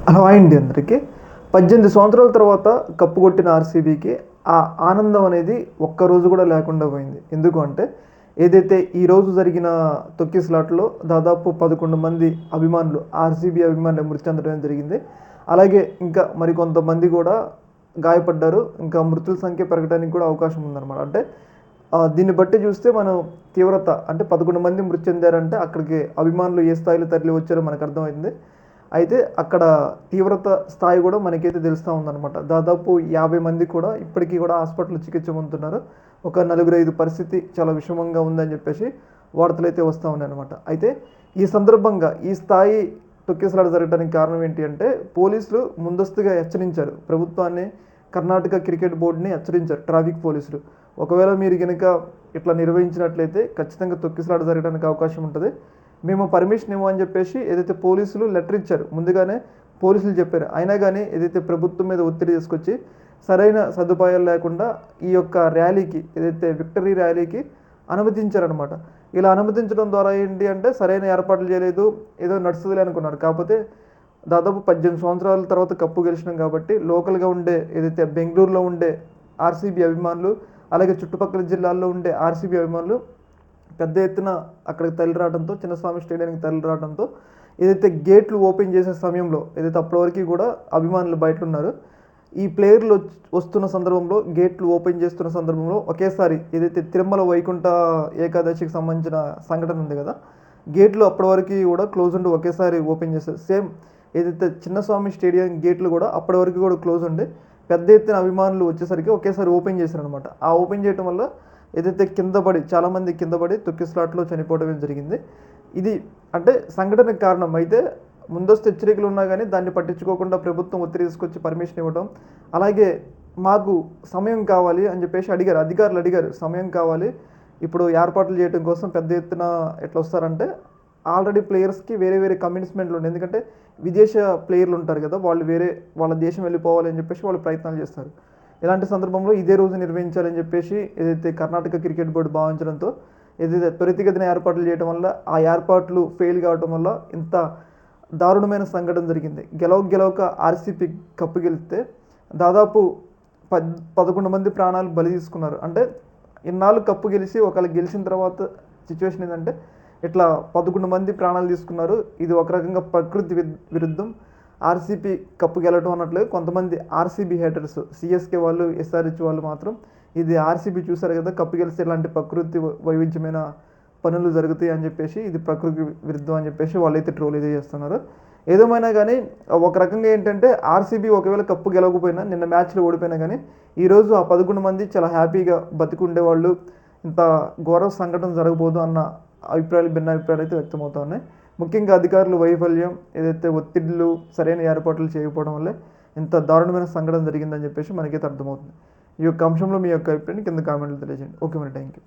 Hello అండి అందరికీ. 18 సంవత్సరాల తర్వాత కప్పు కొట్టిన ఆర్సీబీకి ఆ ఆనందం అనేది ఒక్కరోజు కూడా లేకుండా పోయింది. ఎందుకు అంటే ఏదైతే ఈరోజు జరిగిన తొక్కిసలాటలో దాదాపు 11 మంది అభిమానులు ఆర్సీబీ అభిమానులు మృతి చెందడం జరిగింది. అలాగే ఇంకా మరికొంతమంది కూడా గాయపడ్డారు. ఇంకా మృతుల సంఖ్య పెరగడానికి కూడా అవకాశం ఉందన్నమాట. అంటే దీన్ని బట్టి చూస్తే మనం తీవ్రత అంటే 11 మంది మృతి చెందారంటే అక్కడికి అభిమానులు ఏ స్థాయిలో తరలి వచ్చారో మనకు అర్థమైంది. అయితే అక్కడ తీవ్రత స్థాయి కూడా మనకైతే తెలుస్తూ ఉందన్నమాట. దాదాపు 50 మంది కూడా ఇప్పటికీ కూడా హాస్పిటల్లో చికిత్స పొందుతున్నారు. ఒక 4-5 పరిస్థితి చాలా విషమంగా ఉందని చెప్పేసి వార్తలు అయితే వస్తూ ఉన్నాయన్నమాట. అయితే ఈ సందర్భంగా ఈ స్థాయి తొక్కిసలాట జరగడానికి కారణం ఏంటి అంటే పోలీసులు ముందస్తుగా హెచ్చరించారు ప్రభుత్వాన్ని, కర్ణాటక క్రికెట్ బోర్డుని హెచ్చరించారు ట్రాఫిక్ పోలీసులు. ఒకవేళ మీరు కనుక ఇట్లా నిర్వహించినట్లయితే ఖచ్చితంగా తొక్కిసలాట జరగడానికి అవకాశం ఉంటుంది, మేము పర్మిషన్ ఇవ్వమని చెప్పేసి ఏదైతే పోలీసులు లెటర్ ఇచ్చారు, ముందుగానే పోలీసులు చెప్పారు. అయినా కానీ ఏదైతే ప్రభుత్వం మీద ఒత్తిడి తీసుకొచ్చి సరైన సదుపాయాలు లేకుండా ఈ యొక్క ర్యాలీకి ఏదైతే విక్టరీ ర్యాలీకి అనుమతించారనమాట. ఇలా అనుమతించడం ద్వారా ఏంటి అంటే సరైన ఏర్పాట్లు చేయలేదు, ఏదో నడుస్తుందిలే అనుకున్నారు. కాకపోతే దాదాపు 18 సంవత్సరాల తర్వాత కప్పు గెలిచినాం కాబట్టి లోకల్గా ఉండే ఏదైతే బెంగళూరులో ఉండే ఆర్సీబీ అభిమానులు, అలాగే చుట్టుపక్కల జిల్లాల్లో ఉండే ఆర్సీబీ అభిమానులు పెద్ద ఎత్తున అక్కడికి తరలి రావడంతో, చిన్నస్వామి స్టేడియానికి తరలి రావడంతో ఏదైతే గేట్లు ఓపెన్ చేసే సమయంలో ఏదైతే అప్పటివరకు కూడా అభిమానులు బయట ఉన్నారు, ఈ ప్లేయర్లు వస్తున్న సందర్భంలో గేట్లు ఓపెన్ చేస్తున్న సందర్భంలో ఒకేసారి ఏదైతే తిరుమల వైకుంఠ ఏకాదశికి సంబంధించిన సంఘటన ఉంది కదా, గేట్లు అప్పటివరకు కూడా క్లోజ్ ఉండి ఒకేసారి ఓపెన్ చేశారు. సేమ్ ఏదైతే చిన్నస్వామి స్టేడియం గేట్లు కూడా అప్పటి వరకు కూడా క్లోజ్ ఉండి పెద్ద ఎత్తున అభిమానులు వచ్చేసరికి ఒకేసారి ఓపెన్ చేశారనమాట. ఆ ఓపెన్ చేయడం వల్ల ఏదైతే చాలామంది కింద పడి తొక్కిసలాట్లో చనిపోవడమే జరిగింది. ఇది అంటే సంఘటనకు కారణం. అయితే ముందస్తు హెచ్చరికలు ఉన్నా కానీ దాన్ని పట్టించుకోకుండా ప్రభుత్వం ఒత్తిడి తీసుకొచ్చి పర్మిషన్ ఇవ్వడం, అలాగే మాకు సమయం కావాలి అని చెప్పేసి అధికారులు అడిగారు, సమయం కావాలి, ఇప్పుడు ఏర్పాట్లు చేయడం కోసం పెద్ద ఎత్తున ఎట్లా వస్తారంటే ఆల్రెడీ ప్లేయర్స్కి వేరే వేరే కమిట్మెంట్లు ఉన్నాయి. ఎందుకంటే విదేశ ప్లేయర్లు ఉంటారు కదా, వాళ్ళు వాళ్ళ దేశం వెళ్ళిపోవాలి అని చెప్పేసి వాళ్ళు ప్రయత్నాలు చేస్తారు. ఇలాంటి సందర్భంలో ఇదే రోజు నిర్వహించాలని చెప్పేసి ఏదైతే కర్ణాటక క్రికెట్ బోర్డు భావించడంతో ఏదైతే త్వరితగతిన ఏర్పాట్లు చేయడం వల్ల ఆ ఏర్పాట్లు ఫెయిల్ కావడం వల్ల ఇంత దారుణమైన సంఘటన జరిగింది. గెలవక ఆర్సీబీ కప్పు గెలిస్తే దాదాపు 11 మంది ప్రాణాలు బలి తీసుకున్నారు. అంటే ఇన్నాళ్ళు కప్పు గెలిచి ఒకళ్ళు గెలిచిన తర్వాత సిచ్యువేషన్ ఏంటంటే ఇట్లా 11 మంది ప్రాణాలు తీసుకున్నారు. ఇది ఒక రకంగా ప్రకృతి విరుద్ధం. ఆర్సీబీ కప్పు గెలవడం అన్నట్లేదు. కొంతమంది ఆర్సీబీ హేటర్స్, సిఎస్కే వాళ్ళు, ఎస్ఆర్హెచ్ వాళ్ళు మాత్రం ఇది ఆర్సీబీ చూసారు కదా, కప్పు గెలిస్తే ఇలాంటి ప్రకృతి వైవిధ్యమైన పనులు జరుగుతాయి అని చెప్పేసి ఇది ప్రకృతి విరుద్ధం అని చెప్పేసి వాళ్ళైతే ట్రోల్ అయితే చేస్తున్నారు. ఏదేమైనా కానీ ఒక రకంగా ఏంటంటే ఆర్సీబీ ఒకవేళ కప్పు గెలవకపోయినా, నిన్న మ్యాచ్లో ఓడిపోయినా కానీ ఈరోజు ఆ 11 మంది చాలా హ్యాపీగా బతికి ఉండేవాళ్ళు, ఇంత ఘోర సంఘటన జరగబోదు అన్న భిన్న అభిప్రాయాలు అయితే వ్యక్తమవుతా ఉన్నాయి. ముఖ్యంగా అధికారులు వైఫల్యం, ఏదైతే ఒత్తిళ్లు, సరైన ఏర్పాట్లు చేయకపోవడం వల్లే ఇంత దారుణమైన సంఘటన జరిగిందని చెప్పేసి మనకైతే అర్థమవుతుంది. ఈ యొక్క అంశంలో మీ యొక్క అభిప్రాయాన్ని కింద కామెంట్లు తెలియజేయండి. ఓకే మరి, థ్యాంక్ యూ.